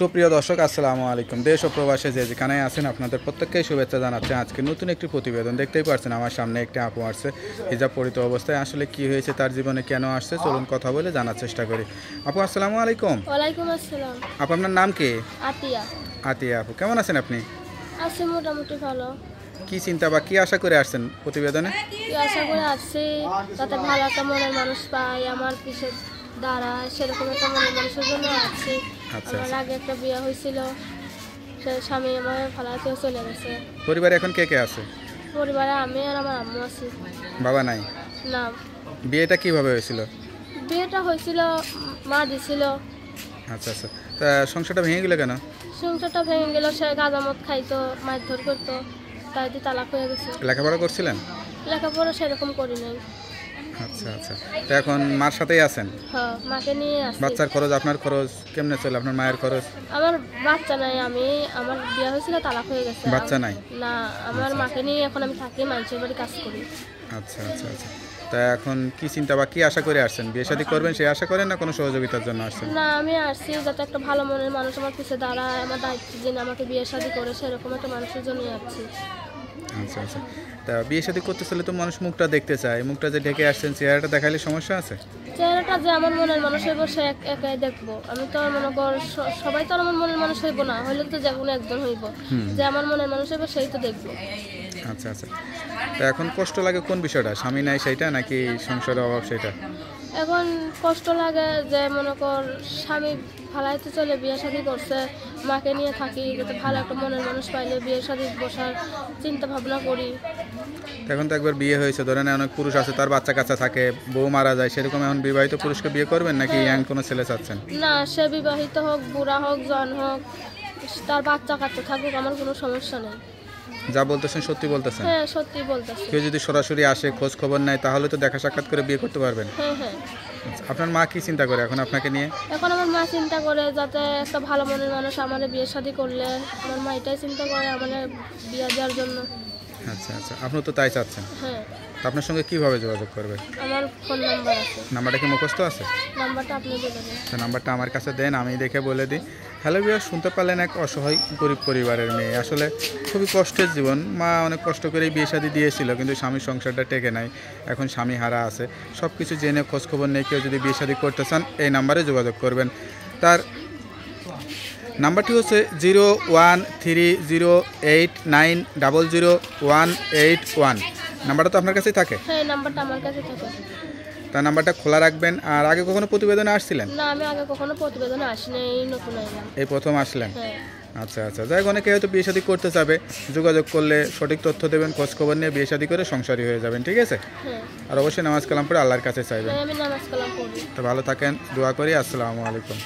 সুপ্রিয় দর্শক আসসালামু আলাইকুম। দেশ ও প্রবাসে যে যেখানে আছেন আপনাদের প্রত্যেককেই শুভেচ্ছা জানাচ্ছি। আজকে নতুন একটি প্রতিবেদন দেখতেই পাচ্ছেন আমার সামনে একটি আপু আসছে হিজাব পরিহিত অবস্থায়। আসলে কি হয়েছে, তার জীবনে কেন আসছে, চলুন কথা বলে জানার চেষ্টা করি। আপু আসসালামু আলাইকুম। ওয়ালাইকুম আসসালাম। আপু আপনার নাম কি? আতিয়া। আতিয়া আপু, কেমন আছেন আপনি? আছি মোটামুটি ভালো। কি চিন্তা বা কি আশা করে আসছেন প্রতিবেদনে? কি আশা করে আসছি যাতে ভালো একটা মনের মানুষ পাই, আমার পিছে দাঁড়ায়, সেরকম একটা মনের মানুষের জন্য আসছি। আচ্ছা, আমার আগে একটা বিয়ে হয়েছিল, সে স্বামী আমার ফালাতেও চলে গেছে। পরিবারে এখন কে কে আছে? পরিবারে আমি আর আমার আম্মু আছি। বাবা নাই? না। বিয়েটা কিভাবে হয়েছিল? বিয়েটা হয়েছিল, মা দিছিল। আচ্ছা আচ্ছা, তা সংসারটা ভেঙে গেল কেন? সংসারটা ভেঙে গেল, সে গাঁজামত খাইতো, মারধর করতো, তাই দিয়ে তালাক হয়ে গেছে। লেখাপড়া করছিলেন? লেখাপড়া সেরকম করি নাই। আচ্ছা আচ্ছা, তো এখন মার সাথেই আছেন? হ্যাঁ, মাকে নিয়ে আসি। বাচ্চার খরচ, আপনার খরচ কেমনে চলে, আপনার মায়ের খরচ? আমার বাচ্চা নাই, আমার বিয়ে হয়েছিল, তালাক হয়ে গেছে। বাচ্চা নাই? না, আমার মাকে নিয়ে এখন আমি থাকি, মানুষের বাড়ি কাজ করি। আচ্ছা আচ্ছা আচ্ছা, তা এখন কি চিন্তা বা কি আশা করে আসছেন? বিয়ে শাদী করবেন সেই আশা করেন না কোনো সহযোগিতার জন্য আসছেন? না, আমি আসছি যাতে একটা ভালো মনের মানুষ আমার পিছে দাঁড়ায়, আমার দায়িত্ব দিন আমাকে বিয়ে শাদী করে, সেরকম একটা মানুষের জন্যই আসছি। আচ্ছা আচ্ছা, তা বিয়ে শাদী করতে চলে তো মানুষ মুখটা দেখতে চায়, মুখটা যে ঢেকে আসছেন চেহারাটা দেখালে সমস্যা আছে? চেহারাটা যে আমার মনের মানুষ হইব সে একাই দেখবো। আমি তো মনে কর সবাই তো আমার মনের মানুষ হইব না, হইলে তো যে কোনো একজন হইব, যে আমার মনের মানুষ হইব সেই তো দেখবো। আচ্ছা আচ্ছা, তা এখন কষ্ট লাগে কোন বিষয়টা, স্বামী নাই সেইটা নাকি সংসারের অভাব সেটা? এখন কষ্ট লাগে যে মনে কর স্বামী ফালাইতে চলে বিয়ে শাদী করছে, মাকে নিয়ে থাকি, যাতে ভালো একটা মনের মানুষ পাইলে বিয়ে শাদী বসার চিন্তা ভাবনা করি। এখন তো একবার বিয়ে হয়েছে, ধরেন অনেক পুরুষ আছে তার বাচ্চা কাচ্চা থাকে, বউ মারা যায়, সেরকম এখন বিবাহিত পুরুষকে বিয়ে করবেন নাকি ইয়াং কোনো ছেলে চাচ্ছেন? না, সে বিবাহিত হোক, বুড়া হোক, জন হোক, তার বাচ্চা কাচ্চা থাকুক, আমার কোনো সমস্যা নেই। যা বলতেছেন সত্যি বলতেছেন? হ্যাঁ, সত্যি বলতেছি। কেউ যদি সরাসরি আসে, খোঁজ খবর নেয়, তাহলে তো দেখা সাক্ষাৎ করে বিয়ে করতে পারবেন। হ্যাঁ হ্যাঁ। আপনার মা কি চিন্তা করে এখন আপনাকে নিয়ে? এখন আমার মা চিন্তা করে যাতে একটা ভালো মনের মানুষ আমার বিয়ে শাদী করলে, আমার মা এটাই চিন্তা করে আমার বিয়ে দেওয়ার জন্য। আচ্ছা আচ্ছা, আপনি তো তাই চাচ্ছেন। হ্যাঁ। তো আপনার সঙ্গে কিভাবে যোগাযোগ করবে? আমার ফোন নাম্বার আছে। নাম্বারটা কি মুখস্থ আছে? নাম্বারটা আপনি দেবেন। তো নাম্বারটা আমার কাছে দেন, আমি দেখে বলে দিই। হ্যালো ভিউয়ার, শুনতে পারলেন এক অসহায় গরিব পরিবারের মেয়ে, আসলে খুবই কষ্টের জীবন। মা অনেক কষ্ট করেই বিয়ে শাদী দিয়েছিল, কিন্তু স্বামীর সংসারটা টেকে নাই, এখন স্বামী হারা আছে। সব কিছু জেনে খোঁজখবর নেই, কেউ যদি বিয়ে শাদী করতে চান এই নাম্বারে যোগাযোগ করবেন। তার নাম্বারটি হচ্ছে 013089000181। নাম্বারটা তো আপনার কাছেই থাকে? হ্যাঁ, নাম্বারটা আমার কাছে থাকে। তার নাম্বারটা খোলা রাখবেন। আর আগে কখনো প্রতিবেদনে আসছিলেন? না, আমি আগে কখনো প্রতিবেদনে আসিনি, এই নতুন আইলাম। এই প্রথম আসলেন? হ্যাঁ। আচ্ছা আচ্ছা, যাই হোক, অনেকে হয়তো বিয়ে শাদী করতে চাবে, যোগাযোগ করলে সঠিক তথ্য দেবেন, খোঁজখবর নিয়ে বিয়ে শাদী করে সংসারী হয়ে যাবেন, ঠিক আছে? হ্যাঁ। আর অবশ্যই নামাজ কালাম পড়ে আল্লাহর কাছে চাইবেন। আমি নামাজ কালাম পড়ি। তো ভালো থাকেন, দোয়া করি। আসসালামু আলাইকুম।